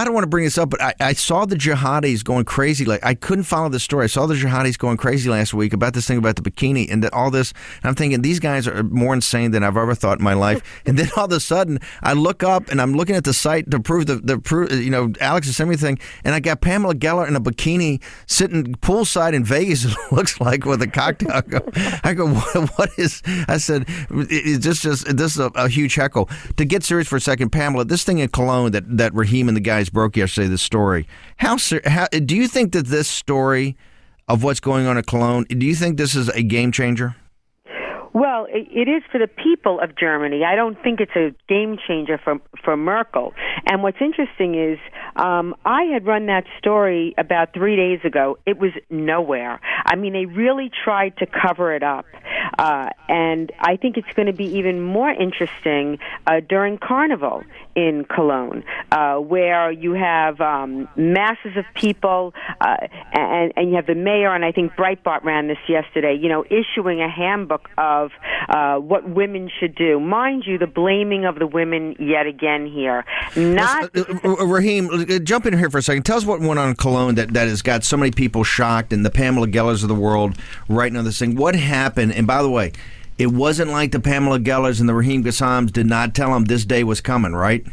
I don't want to bring this up, but I saw the jihadis going crazy. Like, I couldn't follow the story. I saw the jihadis going crazy last week about this thing about the bikini and all this. And I'm thinking, these guys are more insane than I've ever thought in my life. And then all of a sudden, I look up and I'm looking at the site to prove Alex has sent me the thing, and I got Pamela Geller in a bikini sitting poolside in Vegas, it looks like, with a cocktail. I go, what is, I said, this is a huge heckle. To get serious for a second, Pamela, this thing in Cologne that Raheem and the guys broke yesterday, this story, how do you think that this story of what's going on at Cologne, do you think this is a game changer? Well, it is for the people of Germany. I don't think it's a game changer for Merkel. And what's interesting is I had run that story about 3 days ago. It was nowhere. I mean, they really tried to cover it up. And I think it's going to be even more interesting during Carnival in Cologne, where you have masses of people, and you have the mayor, and I think Breitbart ran this yesterday, issuing a handbook of what women should do. Mind you, the blaming of the women yet again here. Raheem, jump in here for a second. Tell us what went on in Cologne that has got so many people shocked, and the Pamela Gellers of the world writing on this thing. What happened? And by the way, it wasn't like the Pamela Gellers and the Raheem Qassams did not tell them this day was coming, right?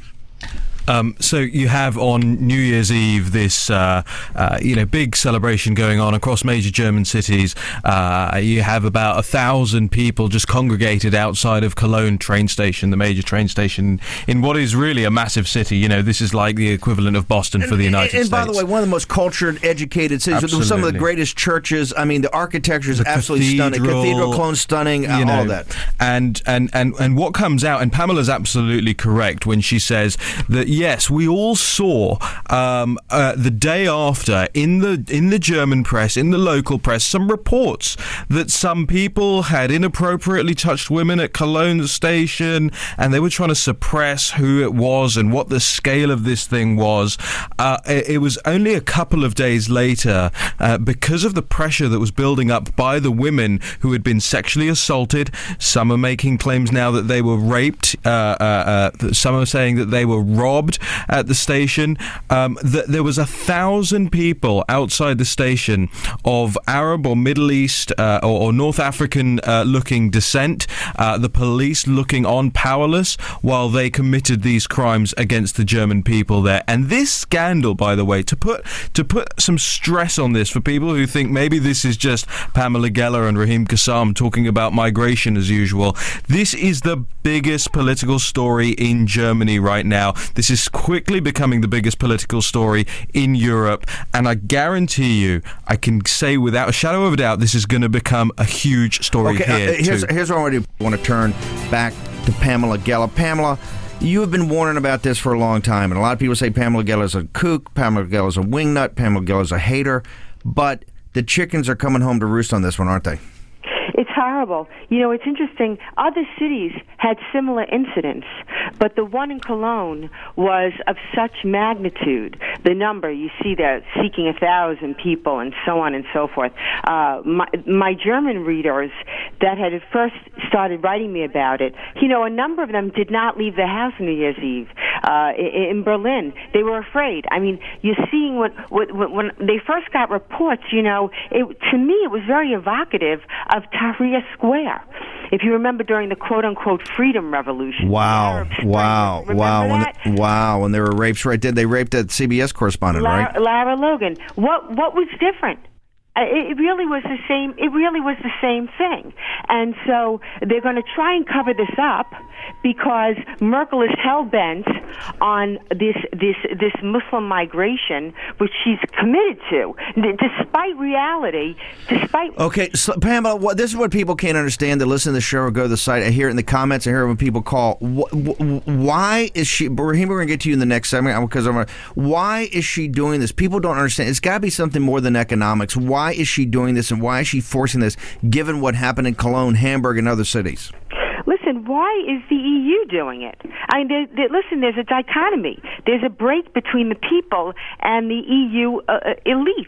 So you have on New Year's Eve this, big celebration going on across major German cities. You have about 1,000 people just congregated outside of Cologne train station, the major train station in what is really a massive city. This is like the equivalent of Boston for the United States. And by the way, one of the most cultured, educated cities. Absolutely. With some of the greatest churches. I mean, the architecture is absolutely stunning. Cathedral, Cologne, stunning. All of that. And what comes out, and Pamela's absolutely correct when she says that. Yes, we all saw the day after in the German press, in the local press, some reports that some people had inappropriately touched women at Cologne station, and they were trying to suppress who it was and what the scale of this thing was. It was only a couple of days later, because of the pressure that was building up by the women who had been sexually assaulted. Some are making claims now that they were raped. Some are saying that they were robbed at the station. There was 1,000 people outside the station of Arab or Middle East or North African looking descent. The police looking on powerless while they committed these crimes against the German people there. And this scandal, by the way, to put some stress on this for people who think maybe this is just Pamela Geller and Raheem Qassam talking about migration as usual. This is the biggest political story in Germany right now. This is quickly becoming the biggest political story in Europe, and I guarantee you, I can say without a shadow of a doubt, this is going to become a huge story here. Here's what I want to turn back to Pamela Geller. Pamela, you have been warning about this for a long time, and a lot of people say Pamela Geller's a kook, Pamela Geller's a wingnut, Pamela Geller's a hater, but the chickens are coming home to roost on this one, aren't they? It's horrible. It's interesting. Other cities had similar incidents, but the one in Cologne was of such magnitude. The number, you see there, seeking 1,000 people and so on and so forth. My German readers that had first started writing me about it, a number of them did not leave the house on New Year's Eve. In Berlin, they were afraid. I mean, you're seeing when they first got reports, to me it was very evocative of Tahrir Square. If you remember during the quote-unquote freedom revolution. Wow. When there were rapes right there. They raped that CBS correspondent, right? Lara Logan. What was different? It really was the same. It really was the same thing, and so they're going to try and cover this up because Merkel is hell bent on this Muslim migration, which she's committed to, despite reality. Okay, so Pamela, this is what people can't understand. That listen to the show or go to the site. I hear it in the comments. I hear it when people call. Why is she? Raheem, we're going to get to you in the next segment because why is she doing this? People don't understand. It's got to be something more than economics. Why is she doing this, and why is she forcing this, given what happened in Cologne, Hamburg, and other cities? Listen, why is the EU doing it? I mean, listen, there's a dichotomy. There's a break between the people and the EU elite.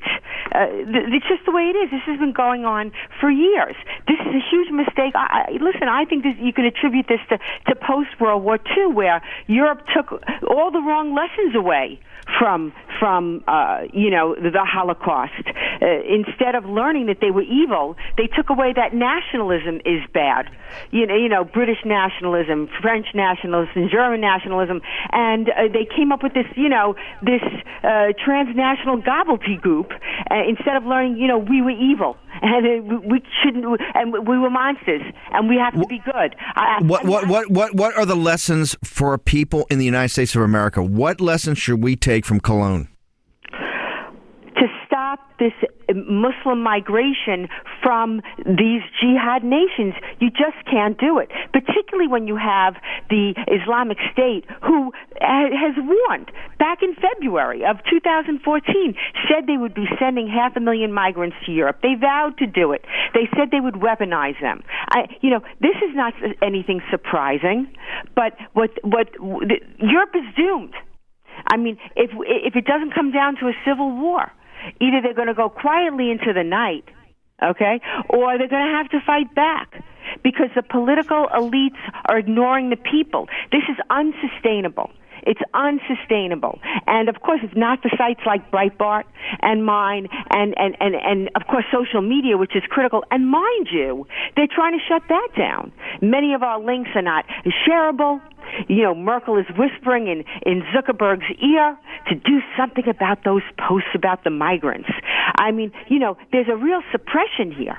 It's just the way it is. This has been going on for years. This is a huge mistake. Listen, I think you can attribute this to post-World War II, where Europe took all the wrong lessons away from the Holocaust. Instead of learning that they were evil, they took away that nationalism is bad. British nationalism, French nationalism, German nationalism, and they came up with this transnational gobbledygook. Instead of learning, we were evil and we shouldn't, and we were monsters, and we have to be good. What are the lessons for people in the United States of America? What lessons should we take from Cologne? To stop this Muslim migration from these jihad nations, you just can't do it. Particularly when you have the Islamic State, who has warned back in February of 2014, said they would be sending 500,000 migrants to Europe. They vowed to do it. They said they would weaponize them. This is not anything surprising, but Europe is doomed. I mean, if it doesn't come down to a civil war, either they're going to go quietly into the night, okay, or they're going to have to fight back because the political elites are ignoring the people. This is unsustainable. It's unsustainable. And, of course, it's not for sites like Breitbart and mine and of course, social media, which is critical. And mind you, they're trying to shut that down. Many of our links are not shareable. Merkel is whispering in Zuckerberg's ear to do something about those posts about the migrants. I mean, there's a real suppression here.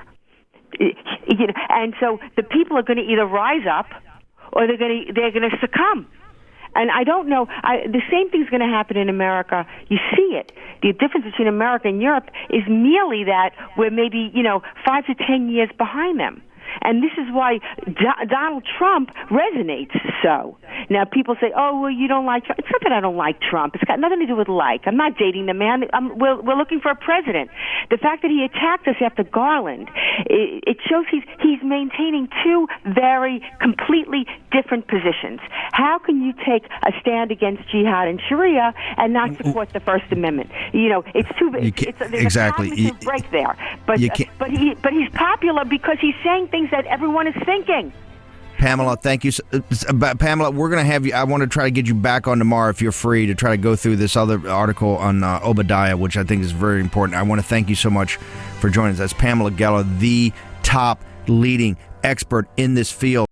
And so the people are going to either rise up or they're going to succumb. And I don't know, the same thing's going to happen in America. You see it. The difference between America and Europe is merely that we're maybe, 5 to 10 years behind them. And this is why Donald Trump resonates so. Now, people say, oh, well, you don't like Trump. It's not that I don't like Trump. It's got nothing to do with like. I'm not dating the man. We're looking for a president. The fact that he attacked us after Garland, it shows he's maintaining two very completely different positions. How can you take a stand against jihad and Sharia and not support the First Amendment? It's too big. There's exactly. a cognitive break there. But he's popular because he's saying things that everyone is thinking. Pamela, thank you. Pamela, we're going to have you. I want to try to get you back on tomorrow if you're free to try to go through this other article on Obadiah, which I think is very important. I want to thank you so much for joining us. That's Pamela Geller, the top leading expert in this field.